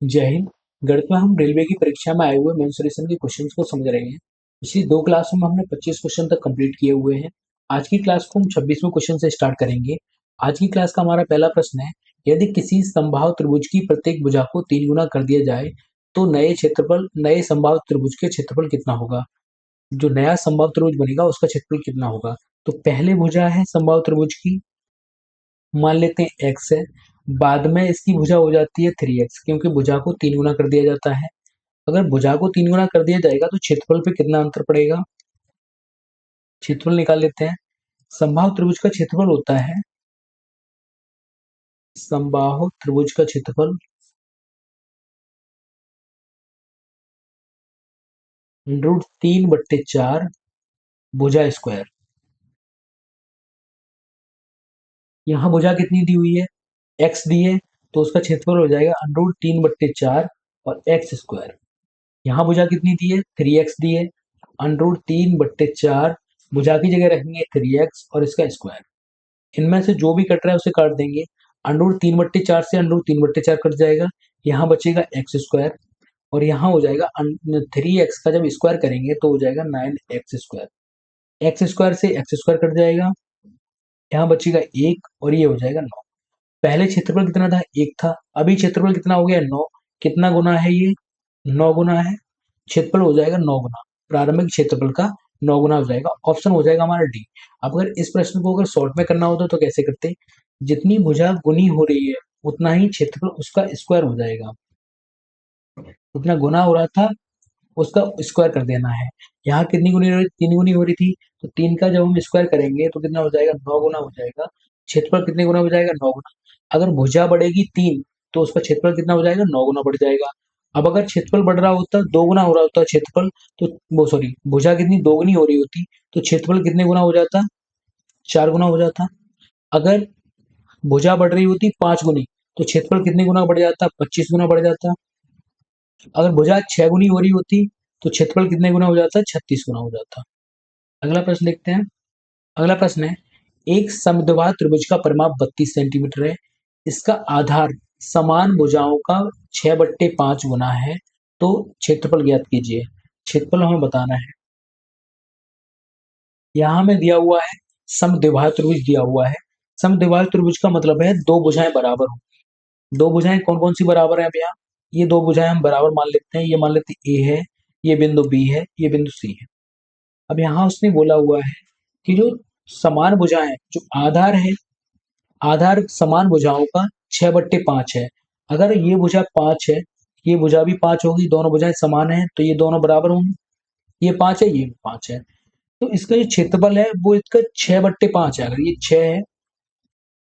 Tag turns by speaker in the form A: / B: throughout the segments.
A: जय हिंद। गणित में हम रेलवे की परीक्षा में आए हुए मेंसुरेशन के क्वेश्चंस को समझ रहे हैं। पिछली दो क्लासों में हमने 25 क्वेश्चन तक कंप्लीट किए हुए हैं। आज की क्लास को हम 26वें क्वेश्चन से स्टार्ट करेंगे। आज की क्लास का हमारा पहला प्रश्न है, यदि किसी समबाहु त्रिभुज की प्रत्येक भुजा को 3 गुना कर दिया जाए तो नए समबाहु त्रिभुज के क्षेत्रफल कितना होगा। जो नया समबाहु त्रिभुज बनेगा उसका क्षेत्रफल कितना होगा। तो पहले भुजा है समबाहु त्रिभुज की, मान लेते हैं एक्स है। बाद में इसकी भुजा हो जाती है 3x, क्योंकि भुजा को 3 गुना कर दिया जाता है। अगर भुजा को 3 गुना कर दिया जाएगा तो क्षेत्रफल पे कितना अंतर पड़ेगा। क्षेत्रफल निकाल लेते हैं। समबाहु त्रिभुज का क्षेत्रफल होता है, समबाहु त्रिभुज का क्षेत्रफल √3/4 भुजा स्क्वायर। यहाँ भुजा कितनी दी हुई है, एक्स दी है, तो उसका क्षेत्रफल हो जाएगा √3/4 और एक्स स्क्वायर। यहाँ भुजा कितनी दी है, 3x दी है, √3/4 भुजा की जगह रखेंगे 3x और इसका स्क्वायर। इनमें से जो भी कट रहा है उसे काट देंगे। √3/4 से √3/4 कट जाएगा, यहाँ बचेगा एक्स स्क्वायर और यहाँ हो जाएगा 3x का जब स्क्वायर करेंगे तो हो जाएगा 9x स्क्वायर। एक्स स्क्वायर से एक्स स्क्वायर कट जाएगा, यहाँ बचेगा 1 और ये हो जाएगा 9। पहले क्षेत्रफल कितना था, 1 था, अभी क्षेत्रफल कितना हो गया, 9। कितना गुना है ये, 9 गुना है। क्षेत्रफल हो जाएगा 9 गुना, प्रारंभिक क्षेत्रफल का 9 गुना हो जाएगा। ऑप्शन हो जाएगा हमारा डी। अब अगर इस प्रश्न को अगर शॉर्ट में करना होता तो कैसे करते, जितनी भुजा गुनी हो रही है उतना ही क्षेत्रफल उसका स्क्वायर हो जाएगा। उतना गुना हो रहा था उसका स्क्वायर कर देना है। यहाँ कितनी गुनी हो रही, 3 गुनी हो रही थी, तो 3 का जब हम स्क्वायर करेंगे तो कितना हो जाएगा, 9 गुना हो जाएगा। क्षेत्रफल कितने गुना हो जाएगा, 9 गुना। अगर भुजा बढ़ेगी 3 तो उसका क्षेत्रफल कितना हो जाएगा, 9 गुना बढ़ जाएगा। अब अगर क्षेत्रफल बढ़ रहा होता, 2 गुना हो रहा होता क्षेत्रफल, तो वो सॉरी भुजा कितनी दोगुनी हो रही होती तो क्षेत्रफल कितने गुना हो जाता, 4 गुना हो जाता। अगर भुजा बढ़ रही होती 5 गुनी तो क्षेत्रफल कितने गुना बढ़ जाता, 25 गुना बढ़ जाता। अगर भुजा 6 गुनी हो रही होती तो क्षेत्रफल कितने गुना हो जाता, 36 गुना हो जाता। अगला प्रश्न देखते हैं। अगला प्रश्न है, एक समद्विबाहु त्रिभुज का परिमाप 32 सेंटीमीटर है। इसका आधार समान भुजाओं का 6/5 गुना है, तो क्षेत्रफल ज्ञात कीजिए। क्षेत्रफल हमें बताना है। यहाँ हमें दिया हुआ है समद्विबाहु त्रिभुज दिया हुआ है। समद्विबाहु त्रिभुज का मतलब है दो भुजाएं बराबर हो। दो भुजाएं कौन कौन सी बराबर है, अब यहाँ ये दो भुजाएं हम बराबर मान लेते हैं। ये मान लेते हैं ए है, ये बिंदु बी है, ये बिंदु सी है। अब यहाँ उसने बोला हुआ है कि जो समान भुजाएं, जो आधार है, आधार समान भुजाओं का 6/5 है। अगर ये भुजा 5 है, ये भुजा भी 5 होगी, दोनों भुजाएं समान है तो ये दोनों बराबर होंगी। ये 5 है, ये भी 5 है, तो इसका जो क्षेत्रफल है वो इसका 6/5 है। अगर ये 6 है,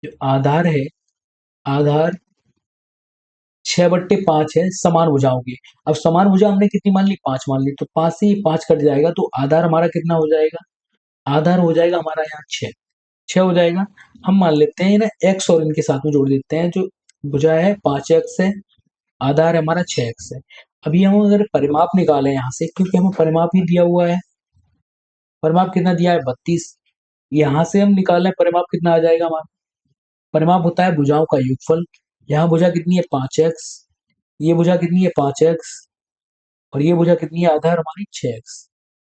A: जो आधार है, आधार 6/5 है समान भुजाओं की। अब समान भुजा हमने कितनी मान ली, 5 मान ली, तो 5 से ये 5 कट जाएगा तो आधार हमारा कितना हो जाएगा, आधार हो जाएगा हमारा यहाँ 6। 6 हो जाएगा। हम मान लेते हैं ना x और इनके साथ में जोड़ देते हैं। जो भुजा है 5x है, आधार हमारा 6x है। अभी हम अगर परिमाप निकालें यहाँ से, क्योंकि हमें परिमाप ही दिया हुआ है, परिमाप कितना दिया है 32, यहाँ से हम निकाल लें परिमाप कितना आ जाएगा हमारा। परिमाप होता है भुजाओं का योगफल। यहाँ भुजा कितनी है 5x, ये भुजा कितनी है 5x और ये भुजा कितनी है, आधार हमारी 6x।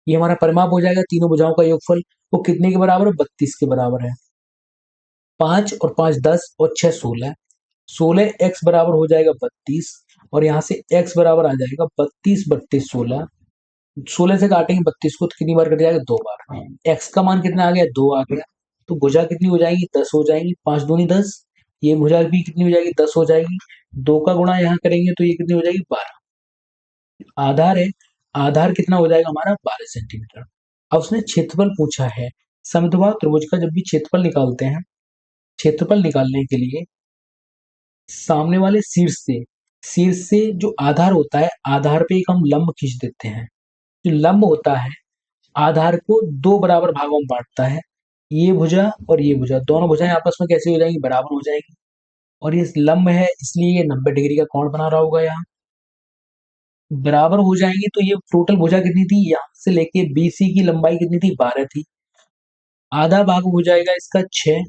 A: ये हमारा परिमाप हो जाएगा तीनों भुजाओं का योगफल। वो कितने के बराबर है, 32 के बराबर है। 5 और 5 10 और 6 16, 16x बराबर हो जाएगा 32 और यहाँ से x बराबर आ जाएगा 32/16। 16 से काटेंगे 32 को तो कितनी बार कट जाएगा, 2 बार। x का मान कितना आ गया, 2 आ गया। तो भुजा कितनी हो जाएगी, 10 हो जाएगी। 5 दूनी 10, ये भुजा भी कितनी हो जाएगी, 10 हो जाएगी। 2 का गुणा यहाँ करेंगे तो ये कितनी हो जाएगी, 12। आधार है, आधार कितना हो जाएगा हमारा, 12 सेंटीमीटर। अब उसने क्षेत्रफल पूछा है। समद्विबाहु त्रिभुज का जब भी क्षेत्रफल निकालते हैं, क्षेत्रफल निकालने के लिए सामने वाले शीर्ष से जो आधार होता है, आधार पे एक हम लंब खींच देते हैं। जो लंब होता है आधार को दो बराबर भागों में बांटता है। ये भुजा और ये भुजा, दोनों भुजाएं आपस में कैसे हो जाएंगी, बराबर हो जाएगी। और ये लंब है इसलिए ये 90 डिग्री का कोण बना रहा होगा। यहाँ बराबर हो जाएंगे तो ये टोटल भुजा कितनी थी, यहाँ से लेके बीसी की लंबाई कितनी थी, 12 थी। आधा भाग हो जाएगा इसका 6,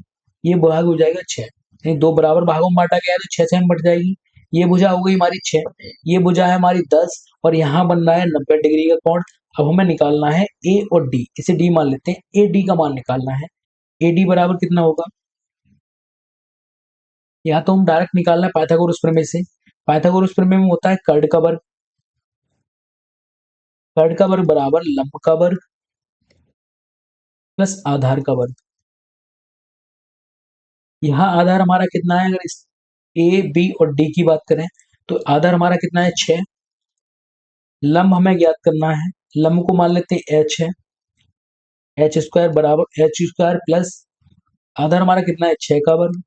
A: ये भाग हो जाएगा 6। यानी दो बराबर भागों में बांटा गया है तो 6 से हम बट जाएगी। ये भुजा हो गई हमारी 6, ये भुजा है हमारी 10 और यहाँ बन रहा है 90 डिग्री का कोण। अब हमें निकालना है ए और डी, इसे डी मान लेते हैं, ए डी का मान निकालना है। ए डी बराबर कितना होगा, या तो हम डायरेक्ट निकालना है पाइथागोरस प्रमेय से। पाइथागोरस प्रमेय में होता है कर्ड का वर्ग, कर्ड का वर्ग बराबर लंब का वर्ग प्लस आधार का वर्ग। यहाँ आधार हमारा कितना है, अगर इस ए बी और डी की बात करें तो आधार हमारा कितना है 6। लंब हमें ज्ञात करना है, लंब को मान लेते हैं एच है, एच स्क्वायर बराबर एच स्क्वायर प्लस आधार हमारा कितना है 6 का वर्ग,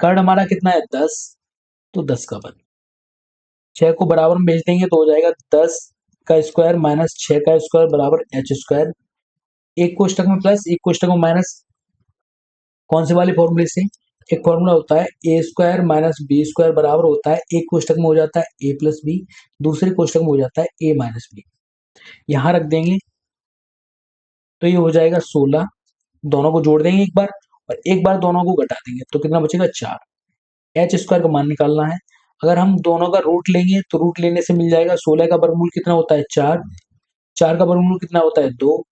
A: कर्ड हमारा कितना है 10, तो 10 का वर्ग। 6 को बराबर में भेज देंगे तो हो जाएगा 10 का स्क्वायर माइनस 6 का स्क्वायर बराबर एच स्क्वायर। एक कोष्टक में प्लस एक कोष्टक में माइनस, कौन से वाले फॉर्मूले से, एक फॉर्मूला होता है ए स्क्वायर माइनस बी स्क्वायर बराबर होता है, एक कोष्टक में हो जाता है ए प्लस बी, दूसरे कोष्टक में हो जाता है ए माइनस बी। यहाँ रख देंगे तो ये हो जाएगा 16, दोनों को जोड़ देंगे एक बार और एक बार दोनों को घटा देंगे तो कितना बचेगा 4। एच स्क्वायर का मान निकालना है, अगर हम दोनों का रूट लेंगे तो रूट लेने से मिल जाएगा 16 का वर्गमूल कितना होता है 4, 4 का वर्गमूल कितना होता है 2,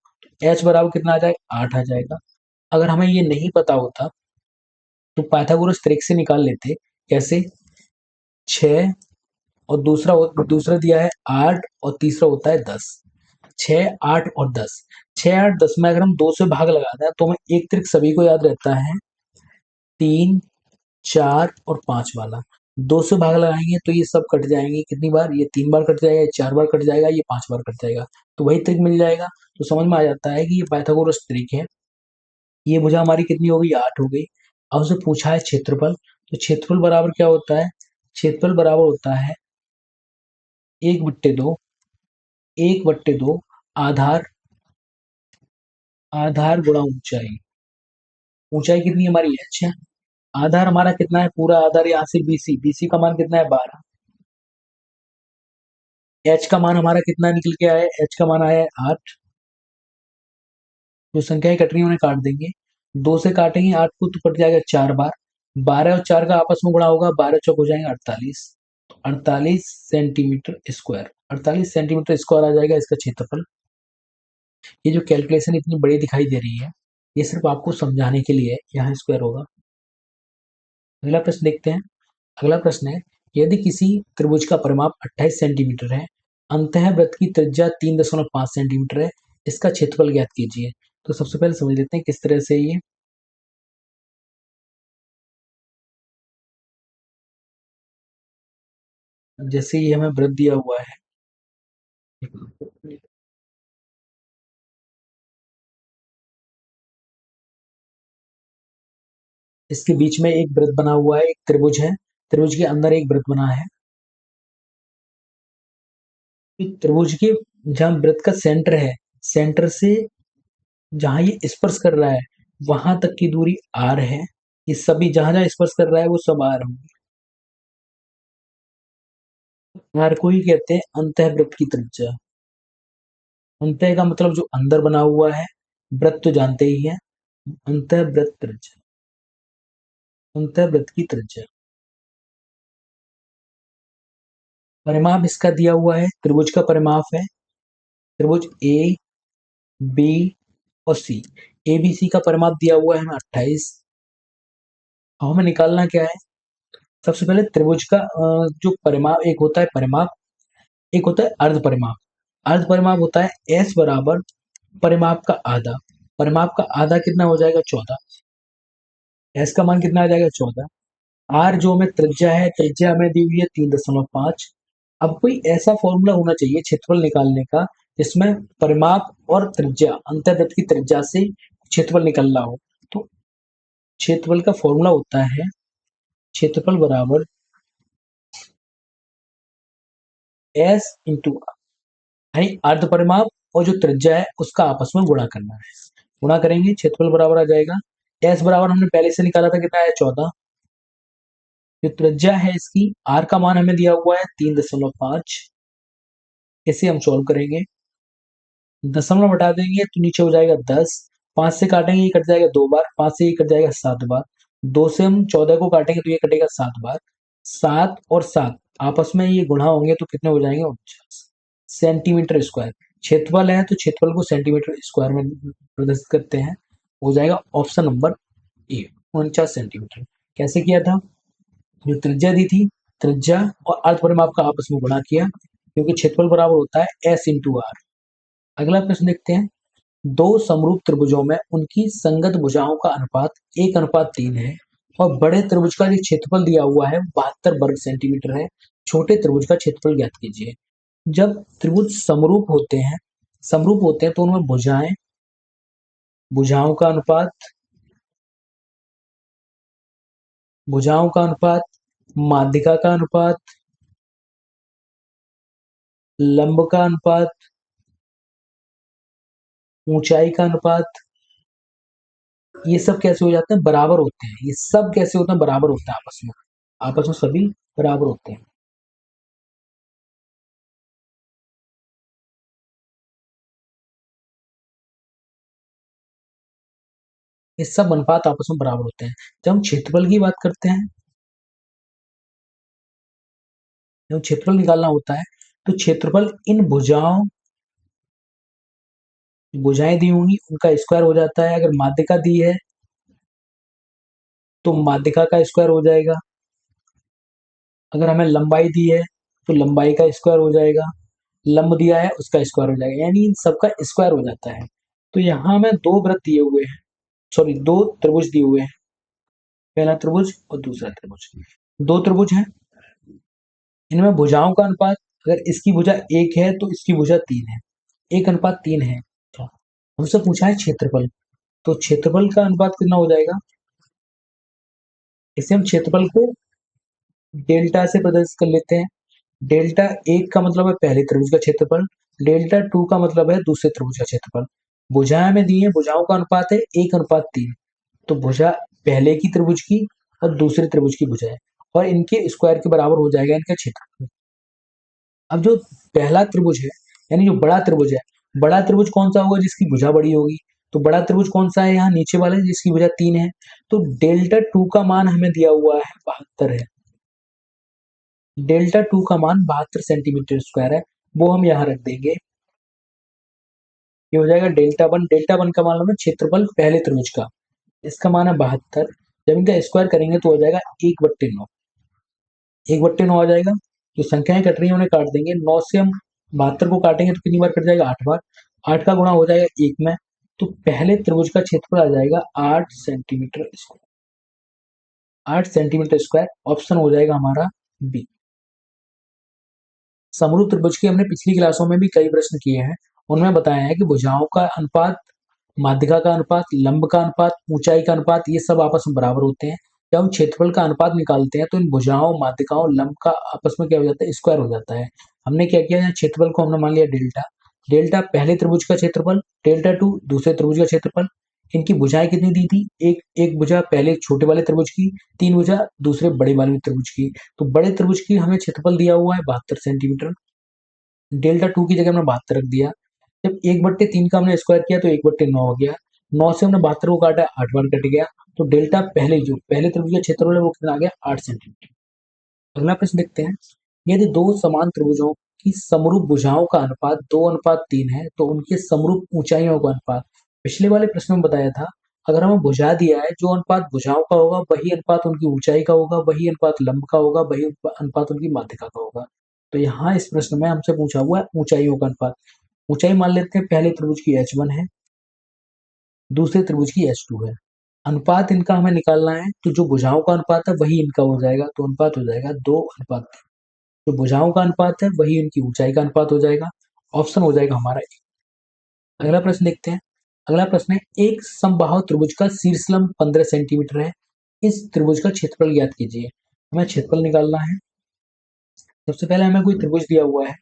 A: एच बराबर कितना आ जाएगा 8 आ जाएगा। अगर हमें ये नहीं पता होता तो पाइथागोरस ट्रिक से निकाल लेते, कैसे, 6 और दूसरा दिया है 8 और तीसरा होता है 10, 6 8 और 10, 6 8 10 में अगर हम 2 से भाग लगाते हैं तो हमें एक ट्रिक सभी को याद रहता है, 3 4 और 5 वाला। 2 से भाग लगाएंगे तो ये सब कट जाएंगे, कितनी बार, ये 3 बार कट जाएगा, ये 4 बार कट जाएगा, ये 5 बार कट जाएगा, तो वही ट्रिक मिल जाएगा। तो समझ में आ जाता है कि ये पाइथागोरस ट्रिक है। ये भुजा हमारी कितनी हो गई 8 हो गई। अब उससे पूछा है क्षेत्रफल, तो क्षेत्रफल बराबर क्या होता है, क्षेत्रफल बराबर होता है 1/2, 1/2 आधार, आधार गुणा ऊंचाई। ऊंचाई कितनी हमारी h है, आधार हमारा कितना है, पूरा आधार यहाँ से बीसी, बीसी का मान कितना है 12, एच का मान हमारा कितना निकल के आया है, एच का मान आया है 8। जो संख्याएं कट रही है उन्हें काट देंगे, 2 से काटेंगे 8 को तो कट जाएगा 4 बार, 12 और 4 का आपस में गुणा होगा, 12 चौक हो जाएंगे 48, तो 48 सेंटीमीटर स्क्वायर, 48 सेंटीमीटर स्क्वायर आ जाएगा इसका क्षेत्रफल। ये जो कैलकुलेशन इतनी बड़ी दिखाई दे रही है ये सिर्फ आपको समझाने के लिए यहाँ स्क्वायर होगा। अगला प्रश्न देखते हैं। अगला प्रश्न है, यदि किसी त्रिभुज का परिमाप 28 सेंटीमीटर है, अंतःवृत्त की त्रिज्या 3.5 सेंटीमीटर है, इसका क्षेत्रफल ज्ञात कीजिए। तो सबसे पहले समझ लेते हैं किस तरह से ये, जैसे ये हमें वृत्त दिया हुआ है, इसके बीच में एक वृत्त बना हुआ है, एक त्रिभुज है, त्रिभुज के अंदर एक वृत्त बना है, त्रिभुज के जहाँ वृत्त का सेंटर है, सेंटर से जहां ये स्पर्श कर रहा है वहां तक की दूरी आर है, ये सभी जहां जहां स्पर्श कर रहा है वो सब आर होंगे, आर को ही कहते हैं अंतःवृत्त की त्रिज्या। अंतः का मतलब जो अंदर बना हुआ है, वृत्त तो जानते ही है, अंतःवृत्त त्रिज्या, अंतःवृत्त की त्रिज्या। परिमाप इसका दिया हुआ है, त्रिभुज का परिमाप है, त्रिभुज ए बी और सी, ए बी सी का परिमाप दिया हुआ है हमें 28। अब हमें निकालना क्या है, सबसे पहले त्रिभुज का जो परिमाप, एक होता है परिमाप, एक होता है अर्ध परिमाप। अर्ध परिमाप होता है एस बराबर परिमाप का आधा, परिमाप का आधा कितना हो जाएगा 14, एस का मान कितना आ जाएगा 14। आर जो हमें त्रिज्या है, त्रिज्या हमें दी हुई है 3.5। अब कोई ऐसा फॉर्मूला होना चाहिए क्षेत्रफल निकालने का जिसमें परिमाप और त्रिज्या, अंतर्वृत्त की त्रिज्या से क्षेत्रफल निकलना हो। तो क्षेत्रफल का फॉर्मूला होता है क्षेत्रफल बराबर एस इंटू, यानी अर्ध परिमाप और जो त्रिज्या है उसका आपस में गुणा करना है, गुणा करेंगे क्षेत्रफल बराबर आ जाएगा, एस बराबर हमने पहले से निकाला था कितना है 14, जो त्रिज्या है इसकी, आर का मान हमें दिया हुआ है 3.5, इसे हम सॉल्व करेंगे, दशमलव हटा देंगे तो नीचे हो जाएगा 10, 5 से काटेंगे ये कट जाएगा 2 बार, 5 से ये कट जाएगा 7 बार, 2 से हम 14 को काटेंगे तो ये कटेगा 7 बार, 7 और 7 आपस में ये गुणा होंगे तो कितने हो जाएंगे? 49 सेंटीमीटर स्क्वायर। क्षेत्रफल है तो क्षेत्रफल को सेंटीमीटर स्क्वायर में प्रदर्शित करते हैं, हो जाएगा ऑप्शन नंबर ए, 49 सेंटीमीटर। कैसे किया था? जो त्रिज्या दी थी, त्रिज्या और अर्धपरिमाप का आपस में गुणा किया, क्योंकि क्षेत्रफल बराबर होता है एस इंटू आर। अगला प्रश्न देखते हैं। दो समरूप त्रिभुजों में उनकी संगत भुजाओं का अनुपात 1:3 है और बड़े त्रिभुज का जो क्षेत्रफल दिया हुआ है 72 वर्ग सेंटीमीटर है। छोटे त्रिभुज का क्षेत्रफल ज्ञात कीजिए। जब त्रिभुज समरूप होते हैं तो उनमें भुजाओं का अनुपात, माध्यिका का अनुपात, लंब का अनुपात, ऊंचाई का अनुपात, ये सब कैसे हो जाते हैं? बराबर होते हैं। ये सब कैसे होते हैं? बराबर होते हैं आपस में सभी बराबर होते हैं। ये सब अनुपात आपस में बराबर होते हैं। जब हम क्षेत्रफल की बात करते हैं, जब क्षेत्रफल निकालना होता है तो क्षेत्रफल इन भुजाएं दी होंगी उनका स्क्वायर हो जाता है। अगर माध्यिका दी है तो माध्यिका का स्क्वायर हो जाएगा। अगर हमें लंबाई दी है तो लंबाई का स्क्वायर हो जाएगा। लंब दिया है उसका स्क्वायर हो जाएगा, यानी इन सबका स्क्वायर हो जाता है। तो यहाँ हमें दो वृत्त दिए हुए हैं, सॉरी दो त्रिभुज दिए हुए हैं, पहला त्रिभुज और दूसरा त्रिभुज। दो त्रिभुज हैं, इनमें भुजाओं का अनुपात, अगर इसकी भुजा 1 है तो इसकी भुजा 3 है, 1:3 है। अच्छा, हमसे पूछा है क्षेत्रफल, तो क्षेत्रफल का अनुपात कितना हो जाएगा? इसे हम क्षेत्रफल को डेल्टा से प्रदर्शित कर लेते हैं। डेल्टा 1 का मतलब है पहले त्रिभुज का क्षेत्रफल, डेल्टा 2 का मतलब है दूसरे त्रिभुज का क्षेत्रफल। भुजाएं में दी है, भुजाओं का अनुपात है 1:3, तो भुजा पहले की त्रिभुज की और दूसरे त्रिभुज की भुजा है, और इनके स्क्वायर के बराबर हो जाएगा इनका क्षेत्रफल। अब जो पहला त्रिभुज है, यानी जो बड़ा त्रिभुज है, बड़ा त्रिभुज कौन सा होगा? जिसकी भुजा बड़ी होगी। तो बड़ा त्रिभुज कौन सा है? यहाँ नीचे वाला जिसकी भुजा 3 है। तो डेल्टा 2 का मान हमें दिया हुआ है 72 है। डेल्टा 2 का मान 72 सेंटीमीटर स्क्वायर है, वो हम यहाँ रख देंगे। ये हो जाएगा डेल्टा 1। डेल्टा 1 का मान है क्षेत्रफल पहले त्रिभुज का, इसका मान है 72। जब इनका स्क्वायर करेंगे तो हो जाएगा 1/9। 1/9 आ जाएगा। जो संख्याएं कट रही है उन्हें काट देंगे। 9 से हम 72 को काटेंगे तो कितनी बार कट जाएगा? 8 बार। 8 का गुणा हो जाएगा 1 में, तो पहले त्रिभुज का क्षेत्रफल आ जाएगा 8 centimetre square. 8 centimetre square option हो जाएगा हमारा बी। समरूप त्रिभुज की हमने पिछली क्लासों में भी कई प्रश्न किए हैं, उनमें बताया है कि भुजाओं का अनुपात, माध्यिका का अनुपात, लंब का अनुपात, ऊंचाई का अनुपात, ये सब आपस में बराबर होते हैं। जब हम क्षेत्रफल का अनुपात निकालते हैं तो इन भुजाओं, माध्यिकाओं, लंब का आपस में क्या हो जाता है? स्क्वायर हो जाता है। हमने क्या किया? यहाँ क्षेत्रफल को हमने मान लिया डेल्टा। डेल्टा पहले त्रिभुज का क्षेत्रफल, डेल्टा 2 दूसरे त्रिभुज का क्षेत्रफल। इनकी भुजाएं कितनी दी थी? एक एक भुजा पहले छोटे वाले त्रिभुज की, 3 भुजा दूसरे बड़े वाले त्रिभुज की। तो बड़े त्रिभुज की हमें क्षेत्रफल दिया हुआ है 72 सेंटीमीटर। डेल्टा 2 की जगह हमने 72 रख दिया। जब 1/3 का हमने स्क्वायर किया तो 1/9 हो गया। 9 से हमने 72 को काटा, 8 बार कट गया। तो डेल्टा पहले त्रिभुज का क्षेत्रफल है वो कितना आ गया? 8 सेंटीमीटर। अगला प्रश्न देखते हैं। यदि दो समान त्रिभुजों की समरूप भुजाओं का अनुपात 2:3 है तो उनके समरूप ऊंचाइयों का अनुपात, पिछले वाले प्रश्न में बताया था, अगर हमें भुजा दिया है, जो अनुपात भुजाओं का होगा वही अनुपात उनकी ऊंचाई का होगा, वही अनुपात लंब का होगा, वही अनुपात उनकी माध्यिका का होगा। तो यहाँ इस प्रश्न में हमसे पूछा हुआ है ऊंचाइयों का अनुपात। ऊंचाई मान लेते हैं पहले त्रिभुज की h1 है, दूसरे त्रिभुज की h2 है। अनुपात इनका हमें निकालना है, तो जो भुजाओं का अनुपात है वही इनका हो जाएगा, तो अनुपात हो जाएगा 2:3। जो भुजाओं का अनुपात है वही इनकी ऊंचाई का अनुपात हो जाएगा। ऑप्शन हो जाएगा हमारा ए। अगला प्रश्न देखते हैं। अगला प्रश्न है, एक समबाहु त्रिभुज का शीर्षलंब 15 सेंटीमीटर है, इस त्रिभुज का क्षेत्रफल ज्ञात कीजिए। हमें क्षेत्रफल निकालना है। सबसे पहले हमें कोई त्रिभुज दिया हुआ है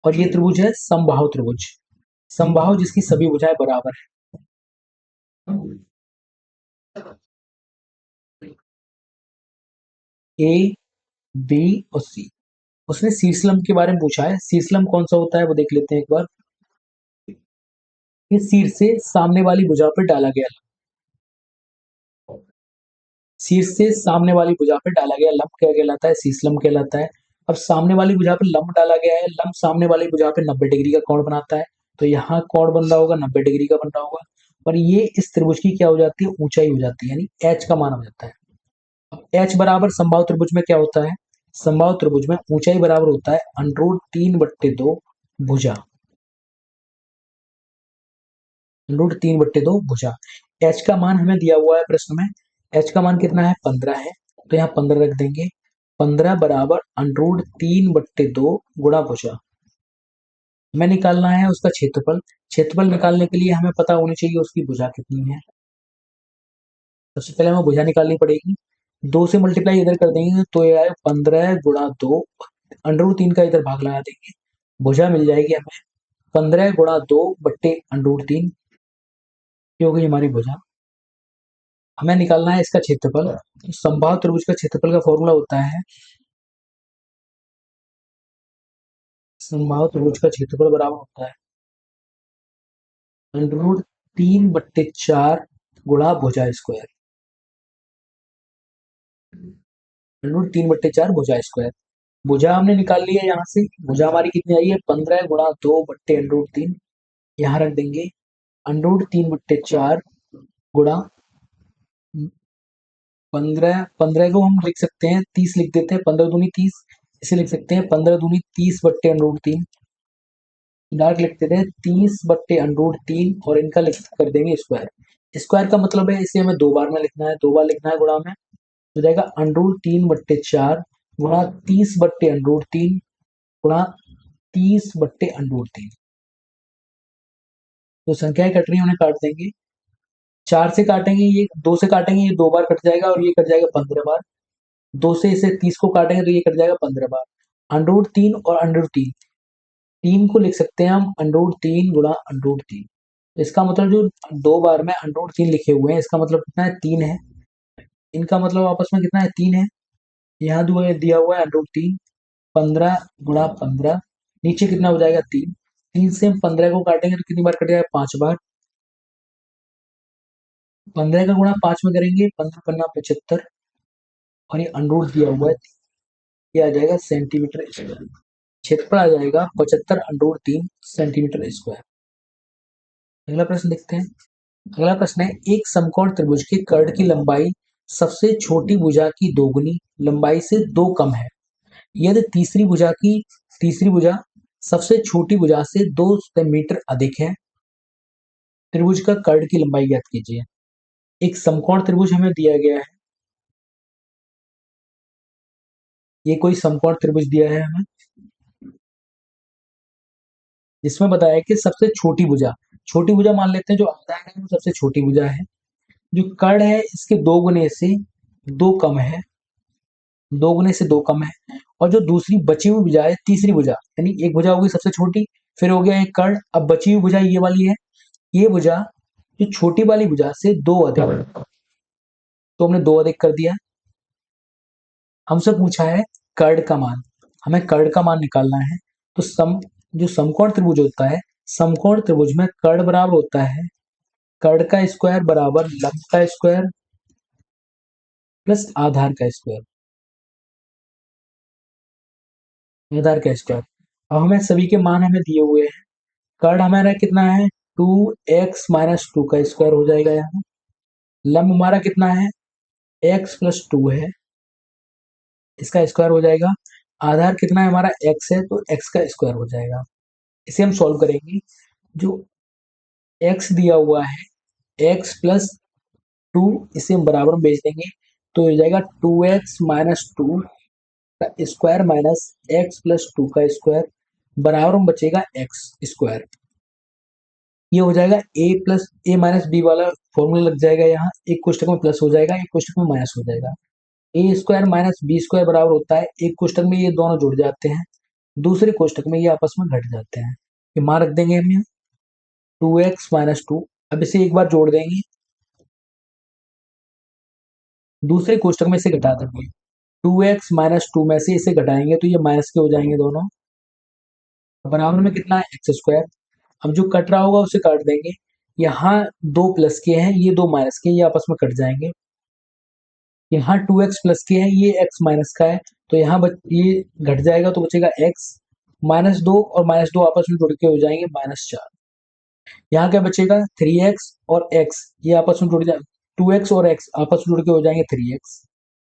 A: और ये त्रिभुज है समबाहु त्रिभुज। समबाहु जिसकी सभी भुजाएं बराबर है, ए बी और सी। उसने शीर्षलंब के बारे में पूछा है। शीर्षलंब कौन सा होता है वो देख लेते हैं एक बार। ये शीर्ष से सामने वाली भुजा पर डाला गया शीर्ष से सामने वाली भुजा पे डाला गया लंब क्या कहलाता है? शीर्ष लंब कहलाता है। अब सामने वाली भुजा पे लंब डाला गया है, लंब सामने वाली भुजा पे 90 डिग्री का कोण बनाता है, तो यहाँ कोण बन रहा होगा 90 डिग्री का बन रहा होगा, और ये इस त्रिभुज की क्या हो जाती है? ऊंचाई हो जाती है, यानी एच का मान हो जाता है। अब एच बराबर समबाहु त्रिभुज में क्या होता है? समबाहु त्रिभुज में ऊंचाई बराबर होता है √3/2 भुजा, √3/2 भुजा। एच का मान हमें दिया हुआ है प्रश्न में, एच का मान कितना है? 15 है, तो यहाँ 15 रख देंगे। 15 बराबर √3/2 गुणा भुजा। हमें निकालना है उसका क्षेत्रफल। क्षेत्रफल निकालने के लिए हमें पता होनी चाहिए उसकी भुजा कितनी है। सबसे पहले हमें भुजा निकालनी पड़ेगी। 2 से मल्टीप्लाई इधर कर देंगे तो ये आए 15 गुणा 2, √3 का इधर भाग लगा देंगे, भुजा मिल जाएगी हमें 15 गुणा 2 बट्टे √3, ये हो गई हमारी भुजा। हमें निकालना है इसका क्षेत्रफल। तो समबाहु त्रिभुज का क्षेत्रफल का फॉर्मूला होता है, समबाहु त्रिभुज का क्षेत्रफल बराबर होता है √3/4 गुणा भुजा स्क्वायर, √3/4 भुजा स्क्वायर। भुजा हमने निकाल ली है यहाँ से, भुजा हमारी कितनी आई है? 15 गुणा 2 बट्टे √3, यहाँ रख देंगे। √3/4 गुणा 15, 15 को हम लिख सकते हैं 30 लिख देते हैं, 15 दूनी 30, इसे लिख सकते हैं 15 दूनी 30 बट्टे √3, डार्क लिख देते हैं 30 बट्टे √3, और इनका लिख कर देंगे स्क्वायर। स्क्वायर का मतलब है इसे हमें दो बार में लिखना है, दो बार लिखना है गुणा में, हो जाएगा √3/4 गुणा 30 बट्टे √3 गुणा 30 बट्टे √3। तो संख्याएं कट रही है, उन्हें काट देंगे। 4 से काटेंगे, ये 2 से काटेंगे, ये 2 बार कट जाएगा, और ये कट जाएगा 15 बार। 2 से इसे 30 को काटेंगे तो ये कट जाएगा 15 बार। √3 और √3, 3 को लिख सकते हैं हम √3 गुणा √3। इसका मतलब जो 2 बार में √3 लिखे हुए हैं, इसका मतलब कितना है? 3 है। इनका मतलब आपस में कितना है? 3 है। यहाँ दिया हुआ है √3, 15 गुणा 15, नीचे कितना हो जाएगा? 3। 3 से हम 15 को काटेंगे तो कितनी बार कटेगा? 5 बार। 15 का गुणा 5 में करेंगे, 15 पन्ना 75, और ये √ दिया हुआ है, ये आ जाएगा सेंटीमीटर स्क्वायर। क्षेत्रफल आ जाएगा 75 √3 सेंटीमीटर स्क्वायर। अगला प्रश्न देखते हैं। अगला प्रश्न है, एक समकोण त्रिभुज के कर्ण की लंबाई सबसे छोटी भुजा की दोगुनी लंबाई से 2 कम है, यदि तीसरी भुजा सबसे छोटी भुजा से 2 मीटर अधिक है, त्रिभुज का कर्ण की लंबाई ज्ञात कीजिए। एक समकोण त्रिभुज हमें दिया गया है, ये कोई समकोण त्रिभुज दिया है हमें, जिसमें बताया है कि सबसे छोटी भुजा मान लेते हैं, जो आधार है वो सबसे छोटी भुजा है, जो कर्ण है इसके दो गुने से 2 कम है, 2 गुने से 2 कम है, और जो दूसरी बची हुई भुजा है, तीसरी भुजा, यानी एक भुजा होगी सबसे छोटी, फिर हो गया एक कर्ण, अब बची हुई भुजा ये वाली है, ये भुजा जो छोटी वाली भुजा से 2 अधिक, तो हमने 2 अधिक कर दिया। हमसे पूछा है कर्ण का मान, हमें कर्ण का मान निकालना है। तो जो समकोण त्रिभुज होता है, समकोण त्रिभुज में कर्ण बराबर होता है कर्ण का स्क्वायर बराबर लंब का स्क्वायर प्लस आधार का स्क्वायर, आधार का स्क्वायर। अब हमें सभी के मान हमें दिए हुए हैं। कर्ण हमारा कितना है? 2x - 2 का स्क्वायर हो जाएगा यहाँ। लंब हमारा कितना है? x+2 है, इसका स्क्वायर हो जाएगा। आधार कितना है हमारा? x है, तो x का स्क्वायर हो जाएगा। इसे हम सॉल्व करेंगे। जो x दिया हुआ है, x+2, इसे हम बराबर में बेच देंगे, तो हो जाएगा 2x - 2 का स्क्वायर माइनस x+2 का स्क्वायर, बराबर में बचेगा x स्क्वायर। ये हो जाएगा a - b वाला फॉर्मूला लग जाएगा यहाँ, एक कोष्टक में प्लस हो जाएगा, एक कोष्टक में माइनस हो जाएगा। a² - b² बराबर होता है, एक कोष्टक में ये दोनों जुड़ जाते हैं, दूसरे कोष्टक में ये आपस में घट जाते हैं। ये मान रख देंगे हम यहाँ 2x - 2। अब इसे एक बार जोड़ देंगे, दूसरे कोष्टक में इसे घटा देंगे, 2x - 2 में से इसे घटाएंगे तो ये माइनस के हो जाएंगे दोनों, बराबर में कितना है? X square. अब जो कट रहा होगा उसे काट देंगे, यहाँ 2 प्लस के हैं, ये 2 माइनस के, ये आपस में कट जाएंगे, यहाँ 2x+k है, ये x माइनस का है, तो यहाँ ये घट जाएगा तो बचेगा x -2 और -2 आपस में जुड़ के हो जाएंगे -4। यहाँ क्या बचेगा 3x और x, ये आपस में जुड़ जाए 2x और x आपस में जुड़ के हो जाएंगे 3x,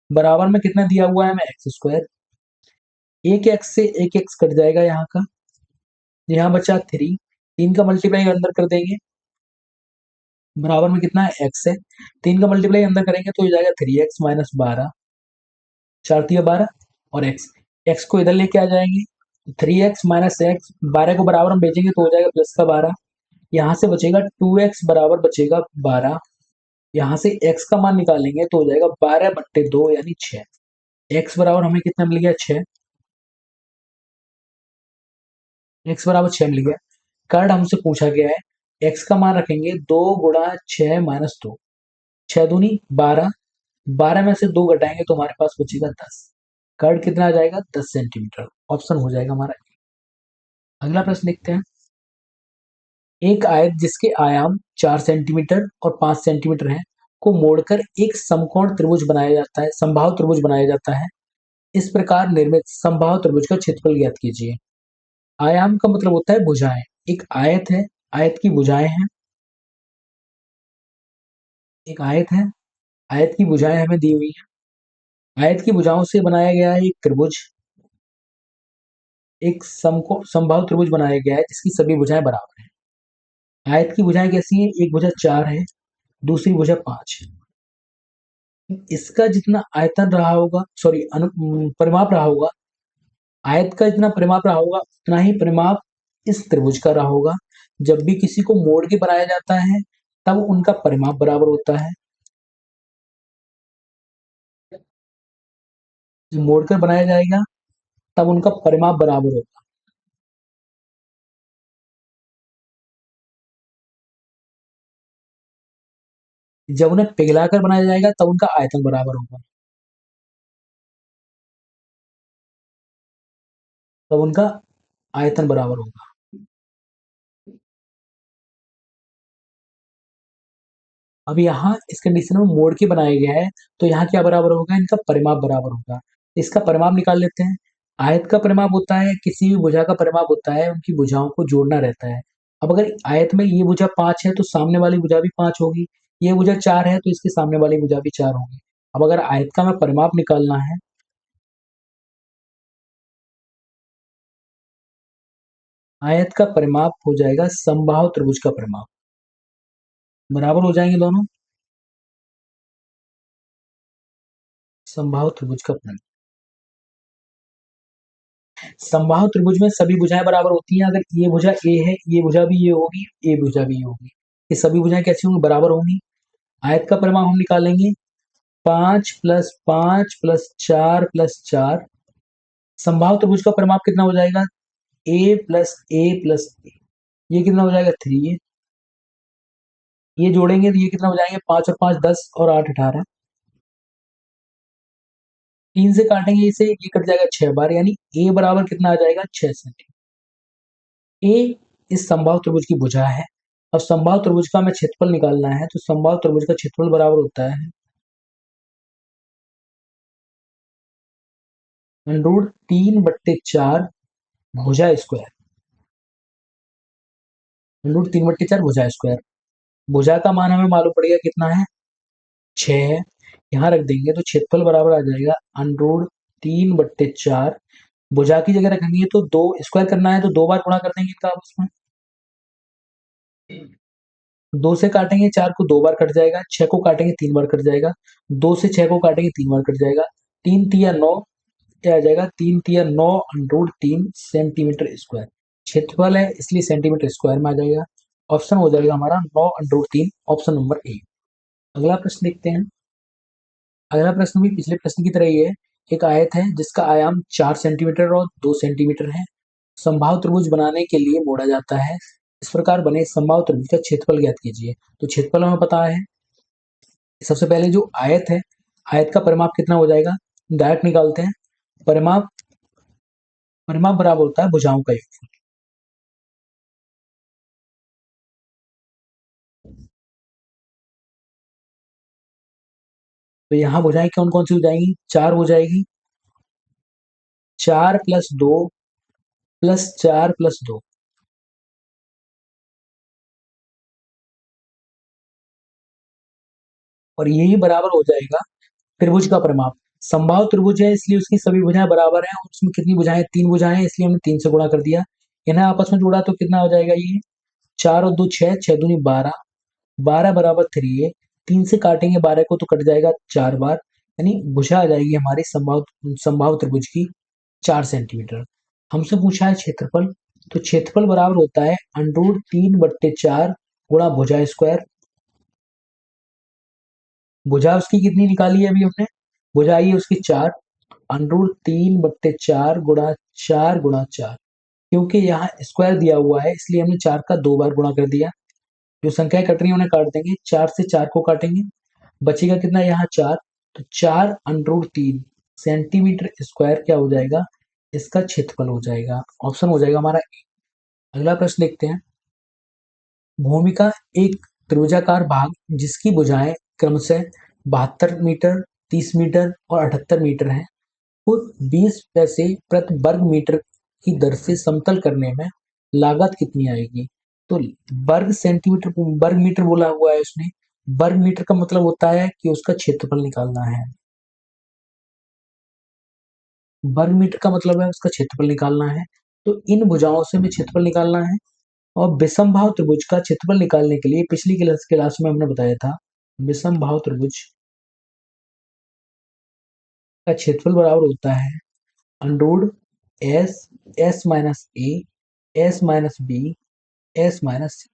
A: बराबर में कितना दिया हुआ है हमें x²। एक x से एक x कट जाएगा यहाँ का, यहाँ बचा 3, 3 का मल्टीप्लाई अंदर कर देंगे, बराबर में कितना है x है, 3 का मल्टीप्लाई अंदर करेंगे तो हो जाएगा 3x -12, 4×3 = 12 और x को इधर लेके आ जाएंगे, 3x -x, 12 को बराबर हम भेजेंगे तो हो जाएगा प्लस का 12, यहाँ से बचेगा 2x बराबर बचेगा 12, यहाँ से x का मान निकालेंगे तो हो जाएगा 12/2 यानी 6, x बराबर हमें कितना मिल गया 6, x बराबर 6 मिल गया। कार्ड हमसे पूछा गया है x का मान रखेंगे 2 × 6 - 2, 6 दूनी 12, 12 में से 2 घटाएंगे तो हमारे पास बचेगा 10, कर्ड कितना आ जाएगा 10 सेंटीमीटर, ऑप्शन हो जाएगा हमारा। अगला प्रश्न देखते हैं, एक आयत जिसके आयाम 4 सेंटीमीटर और 5 सेंटीमीटर हैं को मोड़कर एक समकोण त्रिभुज बनाया जाता है, समबाहु त्रिभुज बनाया जाता है, इस प्रकार निर्मित समबाहु त्रिभुज का क्षेत्रफल ज्ञात कीजिए। आयाम का मतलब होता है भुजाएं, एक आयत है, आयत की भुजाएं हैं, एक आयत है, आयत की भुजाएं हमें दी हुई है, आयत की भुजाओं से बनाया गया है एक त्रिभुज, एक समबाहु त्रिभुज बनाया गया है जिसकी सभी भुजाएं बराबर हैं। आयत की भुजाएं कैसी हैं, एक भुजा 4 है, दूसरी भुजा 5 है, इसका जितना आयतन रहा होगा, सॉरी परिमाप रहा होगा, आयत का जितना परिमाप रहा होगा उतना ही परिमाप इस त्रिभुज का रहा होगा। जब भी किसी को मोड़ के बनाया जाता है तब उनका परिमाप बराबर होता है, जब मोड़ कर बनाया जाएगा तब उनका परिमाप बराबर होगा। जब उन्हें पिघलाकर बनाया जाएगा तब उनका आयतन बराबर होगा, तब उनका आयतन बराबर होगा। अब यहाँ इस कंडीशन में मोड़ के बनाया गया है तो यहाँ क्या बराबर होगा, इनका परिमाप बराबर होगा। इसका परिमाप निकाल लेते हैं। आयत का परिमाप होता है, किसी भी भुजा का परिमाप होता है उनकी भुजाओं को जोड़ना रहता है। अब अगर आयत में ये भुजा 5 है तो सामने वाली भुजा भी 5 होगी, ये भुजा 4 है तो इसके सामने वाली भुजा भी 4 होगी। अब अगर आयत का हमें परिमाप निकालना है, आयत का परिमाप हो जाएगा समबाहु त्रिभुज का परिमाप, बराबर हो जाएंगे दोनों, समबाहु त्रिभुज का परिमाप। समबाहु त्रिभुज में सभी भुजाएं बराबर होती हैं, अगर ये भुजा ए है, ये भुजा भी ये होगी, ए भुजा भी ये होगी, ये सभी भुजाएं कैसी होंगी, बराबर होंगी। आयत का परिमाप हम निकालेंगे 5 + 5 + 4 + 4, समबाहु त्रिभुज का परिमाप कितना हो जाएगा, ए प्लस ए प्लस ए, ये कितना हो जाएगा 3, ये जोड़ेंगे तो ये कितना हो जाएंगे 5 और 5 10 और 8 18, 3 से काटेंगे इसे, ये कट जाएगा 6 बार, यानी ए बराबर कितना आ जाएगा 6 सेंटीमीटर। ए इस समबाहु त्रिभुज की भुजा है। अब समबाहु त्रिभुज का हमें क्षेत्रफल निकालना है तो समबाहु त्रिभुज का क्षेत्रफल बराबर होता है √3/4 भुजा स्क्वायर, √3/4 भुजा स्क्वायर। भुजा का मान हमें मालूम पड़ेगा कितना है 6 है, यहाँ रख देंगे तो क्षेत्रफल बराबर आ जाएगा √3/4, भुजा की जगह रखेंगे तो 2 स्क्वायर करना है तो 2 बार गुणा कर देंगे इनका आपस में, 2 से काटेंगे 4 को 2 बार कट जाएगा, 6 को काटेंगे 3 बार कट जाएगा, 2 से 6 को काटेंगे 3 बार कट जाएगा, 3 तिया 9, क्या आ जाएगा 3 तिया 9 √3 सेंटीमीटर स्क्वायर, क्षेत्रफल है इसलिए सेंटीमीटर स्क्वायर में आ जाएगा, ऑप्शन हो जाएगा हमारा 9 √3, ऑप्शन नंबर ए। अगला प्रश्न देखते हैं। अगला प्रश्न भी पिछले प्रश्न की तरह ही है। एक आयत है जिसका आयाम 4 सेंटीमीटर और 2 सेंटीमीटर है, समबाहु त्रिभुज बनाने के लिए मोड़ा जाता है, इस प्रकार बने समबाहु त्रिभुज का क्षेत्रफल ज्ञात कीजिए। तो क्षेत्रफल हमें पता है, सबसे पहले जो आयत है, आयत का परिमाप कितना हो जाएगा, डायरेक्ट निकालते हैं। परिमाप परिमाप बराबर होता है भुजाओं का योग। तो यहाँ भुजाएं कौन कौन सी हो जाएंगी, 4 हो जाएगी, 4+2 +4+2, और यही बराबर हो जाएगा त्रिभुज का परिमाप। समबाहु त्रिभुज है इसलिए उसकी सभी भुजाएं बराबर हैं, और उसमें कितनी भुजाएं, 3 भुजाएं हैं, इसलिए हमने 3 से गुणा कर दिया। इन्हें आपस में जोड़ा तो कितना हो जाएगा, ये 4 और 2 6, 6 दूनी 12, 12 बराबर 3 है। 3 से काटेंगे 12 को तो कट जाएगा 4 बार, यानी भुजा आ जाएगी हमारी समबाहु त्रिभुज की 4 सेंटीमीटर। हमसे पूछा है क्षेत्रफल, तो क्षेत्रफल बराबर होता है √3/4 गुणा भुजा स्क्वायर। भुजा उसकी कितनी निकाली है अभी हमने, भुजा आई है उसकी 4, √3/4 गुणा 4 × 4, क्योंकि यहाँ स्क्वायर दिया हुआ है इसलिए हमने 4 का 2 बार गुणा कर दिया। जो संख्याएं कट रही है उन्हें काट देंगे, 4 से 4 को काटेंगे, बचेगा कितना यहाँ 4, तो 4√3 सेंटीमीटर स्क्वायर क्या हो जाएगा, इसका क्षेत्रफल हो जाएगा। ऑप्शन हो जाएगा हमारा ए। अगला प्रश्न देखते हैं। भूमि का एक त्रिभुजाकार भाग जिसकी भुजाएं क्रमशः 72 मीटर, 30 मीटर और 78 मीटर हैं, को 20 पैसे प्रति वर्ग मीटर की दर से समतल करने में लागत कितनी आएगी। तो वर्ग सेंटीमीटर को वर्ग मीटर बोला हुआ है उसने, वर्ग मीटर का मतलब होता है कि उसका क्षेत्रफल निकालना है, वर्ग मीटर का मतलब है उसका क्षेत्रफल निकालना है। तो इन भुजाओं से हमें क्षेत्रफल निकालना है, और विषमबाहु त्रिभुज का क्षेत्रफल निकालने के लिए पिछली क्लास में हमने बताया था, विषमबाहु त्रिभुज का क्षेत्रफल बराबर होता है under root s, s minus a, s minus b, s minus c.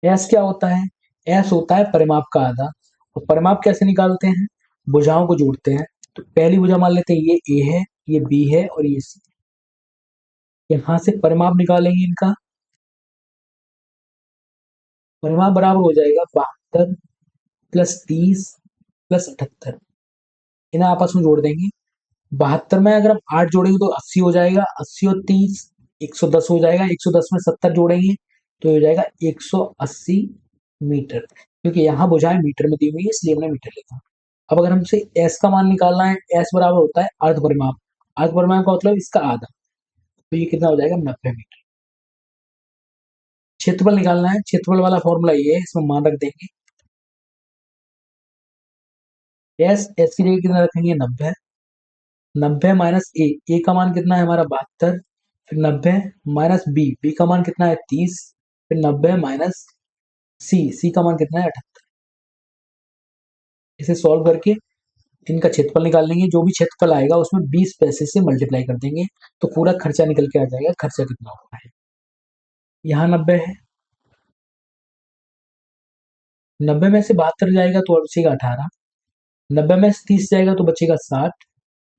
A: S क्या होता है, एस होता है परिमाप का आधा। और परिमाप कैसे निकालते हैं, भुजाओं को जोड़ते हैं। तो पहली भुजा मान लेते हैं ये ए है, ये बी है और ये सी। यहां से परिमाप निकालेंगे इनका, परिमाप बराबर हो जाएगा 72 + 30 + 78, इन्हें आपस में जोड़ देंगे। 72 में अगर हम 8 जोड़ेंगे तो 80 हो जाएगा, 80 और 30 110 हो जाएगा, 110 में 70 जोड़ेंगे तो हो जाएगा 180 मीटर, क्योंकि यहाँ भुजाएं मीटर में दी हुई है इसलिए हमने मीटर लिखा। अब अगर हमसे एस का मान निकालना है, एस बराबर होता है अर्ध परिमाप, अर्ध परिमाप का मतलब इसका आधा, तो ये कितना हो जाएगा 90 मीटर। क्षेत्रफल निकालना है, क्षेत्रफल वाला फॉर्मूला ये है, इसमें मान रख देंगे। एस, एस की जगह कितना रखेंगे 90, 90 माइनस ए, ए का मान कितना है हमारा 72, फिर 90 माइनस बी, बी का मान कितना है 30, फिर 90 माइनस सी, सी का मान कितना है 78। इसे सॉल्व करके इनका क्षेत्रफल निकाल लेंगे, जो भी क्षेत्रफल आएगा उसमें 20 पैसे से मल्टीप्लाई कर देंगे तो पूरा खर्चा निकल के आ जाएगा, खर्चा कितना होता है। यहाँ 90 है, 90 में से 72 जाएगा तो बचेगा 18, 90 में से 30 जाएगा तो बचेगा 60,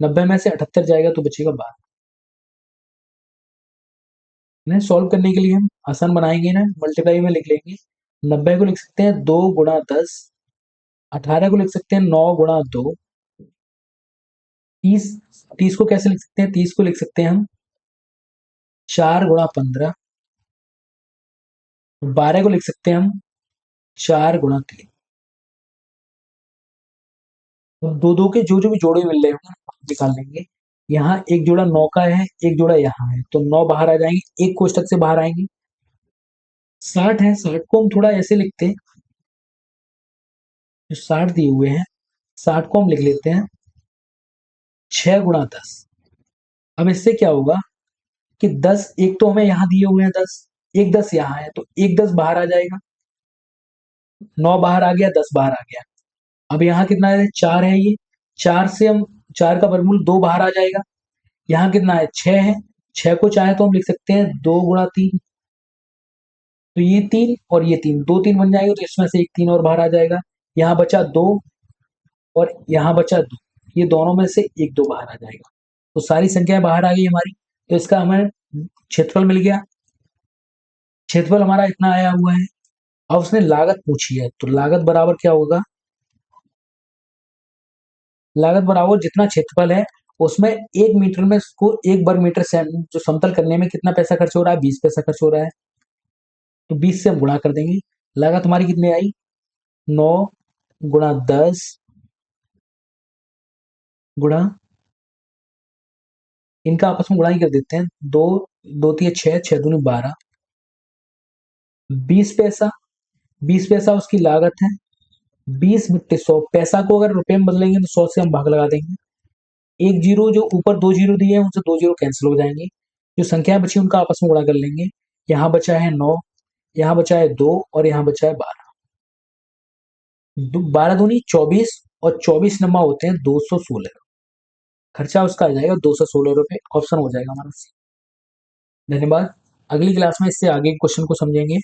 A: 90 में से 78 जाएगा तो बचेगा 12। इन्हें सॉल्व करने के लिए हम आसान बनाएंगे ना, मल्टीप्लाई में लिख लेंगे। 90 को लिख सकते हैं 2 × 10, 18 को लिख सकते हैं 9 × 2, 30, 30 को कैसे लिख सकते हैं, 30 को लिख सकते हैं हम 4 × 15, 12 को लिख सकते हैं हम 4 × 3। दो दो के जो जो भी जोड़े मिल रहे होंगे हम निकाल लेंगे। यहाँ एक जोड़ा 9 का है, एक जोड़ा यहाँ है, तो 9 बाहर आ जाएंगे, एक कोष्टक से बाहर आएंगे। 60 है, 60 को हम थोड़ा ऐसे लिखते हैं, जो 60 दिए हुए हैं 60 को हम लिख लेते हैं 6 × 10। अब इससे क्या होगा कि 10, एक तो हमें यहाँ दिए हुए हैं 10, एक 10 यहाँ है, तो एक 10 बाहर आ जाएगा, 9 बाहर आ गया, 10 बाहर आ गया। अब यहाँ कितना है, 4 है, ये 4 से हम 4 का वर्गमूल 2 बाहर आ जाएगा। यहाँ कितना है 6 है, 6 को चाहे तो हम लिख सकते हैं 2 × 3, तो ये 3 और ये 3, 2 3 बन जाएंगे, तो इसमें से एक 3 और बाहर आ जाएगा। यहाँ बचा 2 और यहाँ बचा 2, ये दोनों में से एक 2 बाहर आ जाएगा, तो सारी संख्याएं बाहर आ गई हमारी। तो इसका हमें क्षेत्रफल मिल गया, क्षेत्रफल हमारा इतना आया हुआ है। अब उसने लागत पूछी है, तो लागत बराबर क्या होगा, लागत बराबर जितना क्षेत्रफल है उसमें 1 मीटर में उसको 1 वर्ग मीटर से जो समतल करने में कितना पैसा खर्च हो रहा है, 20 पैसा खर्च हो रहा है, तो 20 से हम गुणा कर देंगे। लागत हमारी कितनी आई, 9 × 10 गुणा, इनका आपस में गुणा ही कर देते हैं। दो, दो तिया छह, छह दूनी 12, 20 पैसा, 20 पैसा उसकी लागत है। 20 बट्टे 100, पैसा को अगर रुपए में बदलेंगे तो 100 से हम भाग लगा देंगे। एक जीरो, जो ऊपर दो जीरो दिए हैं उनसे दो जीरो कैंसिल हो जाएंगे। जो संख्या बची उनका आपस में गुणा कर लेंगे। यहाँ बचा है 9, यहाँ बचा है 2 और यहाँ बचा है 12। 12 दूनी 24 और 24 नमा होते हैं 216। खर्चा उसका आ जाएगा 216 रुपये। ऑप्शन हो जाएगा हमारा। धन्यवाद। अगली क्लास में इससे आगे क्वेश्चन को समझेंगे।